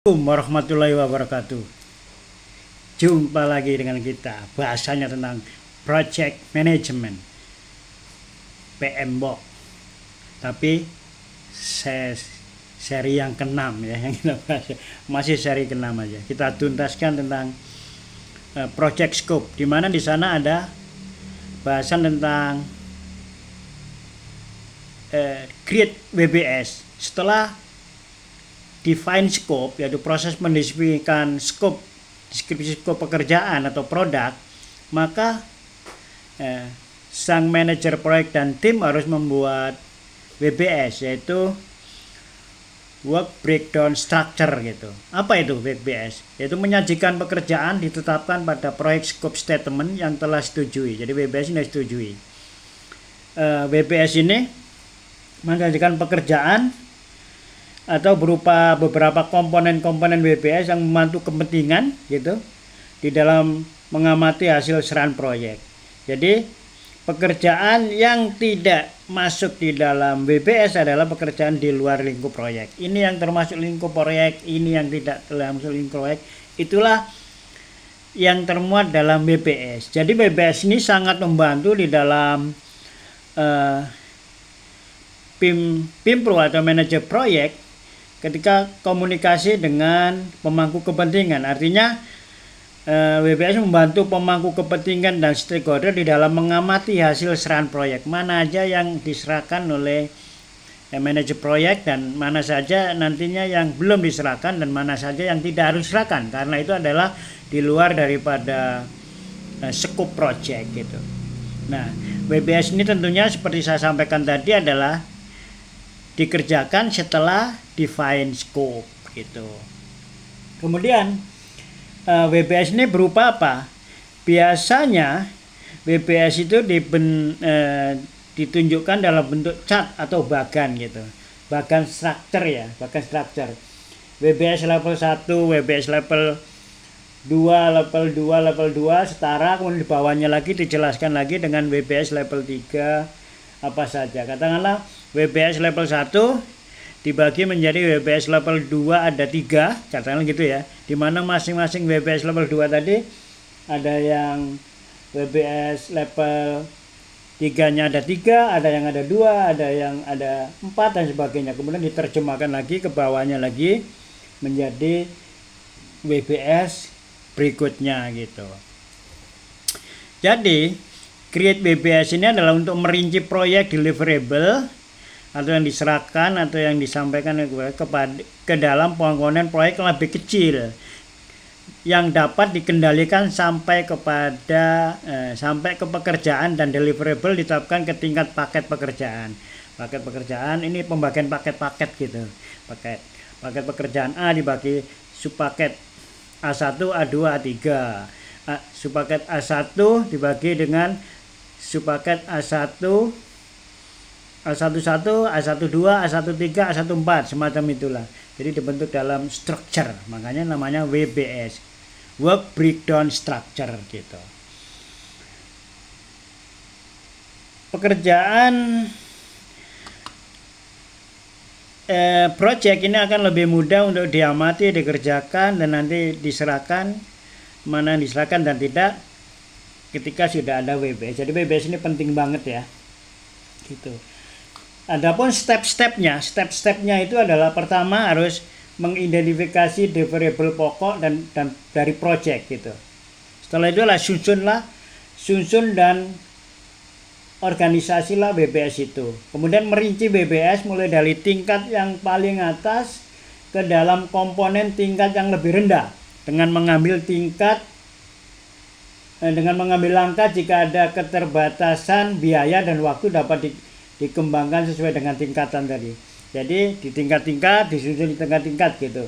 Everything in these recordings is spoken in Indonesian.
Assalamualaikum warahmatullahi wabarakatuh. Jumpa lagi dengan kita. Bahasanya tentang Project Management PMBOK. Tapi seri yang ke-6 ya yang kita bahas. Masih seri ke-6 aja. Kita tuntaskan tentang Project Scope, di mana di sana ada bahasan tentang create WBS. Setelah define scope, yaitu proses mendeskripsikan scope, deskripsi scope pekerjaan atau produk, maka sang manajer proyek dan tim harus membuat WBS, yaitu work breakdown structure gitu. Apa itu WBS? Yaitu menyajikan pekerjaan ditetapkan pada proyek scope statement yang telah disetujui. Jadi WBS ini disetujui. WBS ini menyajikan pekerjaan atau berupa beberapa komponen-komponen WBS yang membantu kepentingan gitu di dalam mengamati hasil serahan proyek. Jadi pekerjaan yang tidak masuk di dalam WBS adalah pekerjaan di luar lingkup proyek. Ini yang termasuk lingkup proyek, ini yang tidak termasuk lingkup proyek. Itulah yang termuat dalam WBS. Jadi WBS ini sangat membantu di dalam PIMPRO atau manajer proyek ketika komunikasi dengan pemangku kepentingan. Artinya WBS membantu pemangku kepentingan dan stakeholder di dalam mengamati hasil serahan proyek, mana aja yang diserahkan oleh manajer proyek dan mana saja nantinya yang belum diserahkan dan mana saja yang tidak harus diserahkan, karena itu adalah di luar daripada scope project gitu. Nah, WBS ini tentunya seperti saya sampaikan tadi adalah dikerjakan setelah define scope gitu. Kemudian WBS ini berupa apa? Biasanya WBS itu ditunjukkan dalam bentuk chart atau bagan gitu. Bagan structure ya, bagan structure. WBS level 1, WBS level 2, level 2, level 2 setara, kemudian di bawahnya lagi dijelaskan lagi dengan WBS level 3 apa saja. Katakanlah WBS level 1 dibagi menjadi WBS level 2 ada 3, katakanlah gitu ya, dimana masing-masing WBS level 2 tadi ada yang WBS level 3 nya ada 3, ada yang ada 2, ada yang ada 4 dan sebagainya. Kemudian diterjemahkan lagi ke bawahnya lagi menjadi WBS berikutnya gitu. Jadi create WBS ini adalah untuk merinci proyek deliverable atau yang diserahkan atau yang disampaikan ke dalam komponen proyek yang lebih kecil yang dapat dikendalikan sampai ke pekerjaan dan deliverable ditetapkan ke tingkat paket pekerjaan. Paket pekerjaan ini pembagian paket-paket gitu. Paket pekerjaan A dibagi subpaket A1, A2, A3. Subpaket A1 dibagi dengan subpaket A1, A11, A12, A13, A14, semacam itulah. Jadi dibentuk dalam structure, makanya namanya WBS, work breakdown structure gitu. Pekerjaan project ini akan lebih mudah untuk diamati, dikerjakan dan nanti diserahkan, mana yang diserahkan dan tidak ketika sudah ada WBS. Jadi WBS ini penting banget ya gitu. Adapun step-stepnya itu adalah pertama harus mengidentifikasi deliverable pokok dan dari project gitu. Setelah itu susun dan organisasilah WBS itu. Kemudian merinci WBS mulai dari tingkat yang paling atas ke dalam komponen tingkat yang lebih rendah dengan mengambil langkah jika ada keterbatasan biaya dan waktu dapat dikembangkan sesuai dengan tingkatan tadi. Jadi di tingkat-tingkat, disusun di tingkat-tingkat gitu.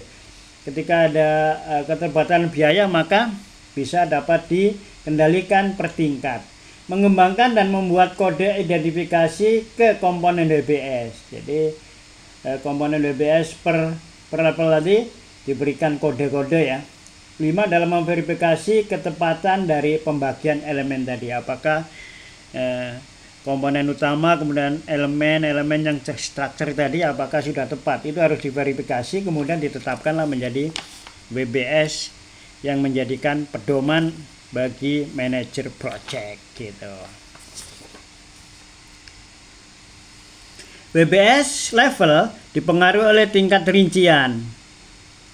Ketika ada keterbatasan biaya maka bisa dapat dikendalikan per tingkat. Mengembangkan dan membuat kode identifikasi ke komponen WBS. Jadi komponen WBS per level tadi diberikan kode-kode ya. 5 dalam memverifikasi ketepatan dari pembagian elemen tadi. Apakah komponen utama, kemudian elemen-elemen yang struktur tadi apakah sudah tepat. Itu harus diverifikasi, kemudian ditetapkanlah menjadi WBS yang menjadikan pedoman bagi manajer project gitu. WBS level dipengaruhi oleh tingkat rincian,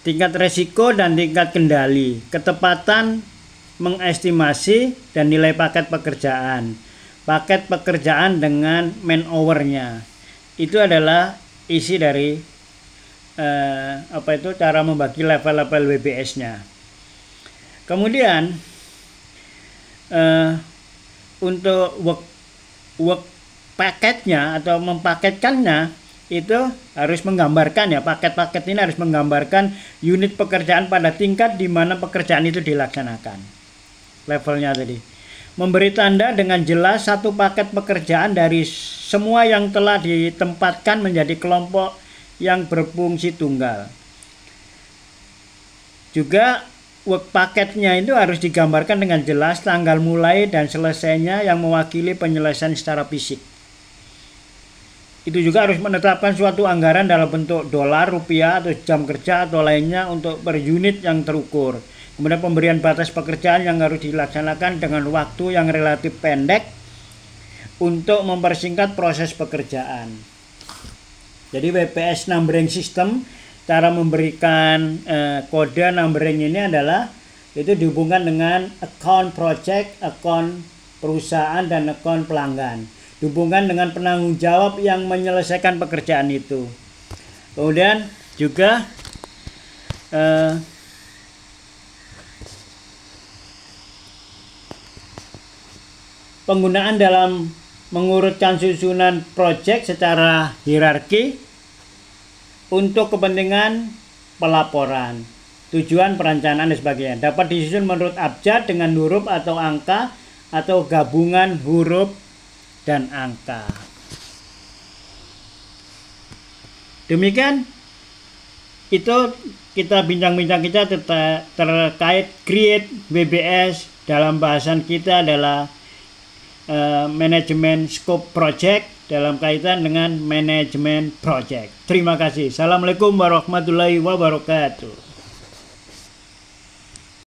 tingkat resiko dan tingkat kendali, ketepatan mengestimasi dan nilai paket pekerjaan dengan man hour-nya. Itu adalah isi dari cara membagi level-level WBS-nya. Kemudian untuk work paketnya atau mempaketkannya itu harus menggambarkan ya, paket-paket ini harus menggambarkan unit pekerjaan pada tingkat di mana pekerjaan itu dilaksanakan. Levelnya tadi memberi tanda dengan jelas satu paket pekerjaan dari semua yang telah ditempatkan menjadi kelompok yang berfungsi tunggal. Juga work paketnya itu harus digambarkan dengan jelas tanggal mulai dan selesainya yang mewakili penyelesaian secara fisik. Itu juga harus menetapkan suatu anggaran dalam bentuk dolar, rupiah, atau jam kerja atau lainnya untuk per unit yang terukur. Kemudian pemberian batas pekerjaan yang harus dilaksanakan dengan waktu yang relatif pendek untuk mempersingkat proses pekerjaan. Jadi WBS numbering system, cara memberikan kode numbering ini adalah itu dihubungkan dengan account project, account perusahaan, dan account pelanggan. Dihubungkan dengan penanggung jawab yang menyelesaikan pekerjaan itu. Kemudian juga penggunaan dalam mengurutkan susunan project secara hierarki untuk kepentingan pelaporan, tujuan perencanaan dan sebagainya. Dapat disusun menurut abjad dengan huruf atau angka atau gabungan huruf dan angka. Demikian itu kita bincang-bincang kita terkait create WBS. Dalam bahasan kita adalah manajemen scope project dalam kaitan dengan manajemen project. Terima kasih. Assalamualaikum warahmatullahi wabarakatuh.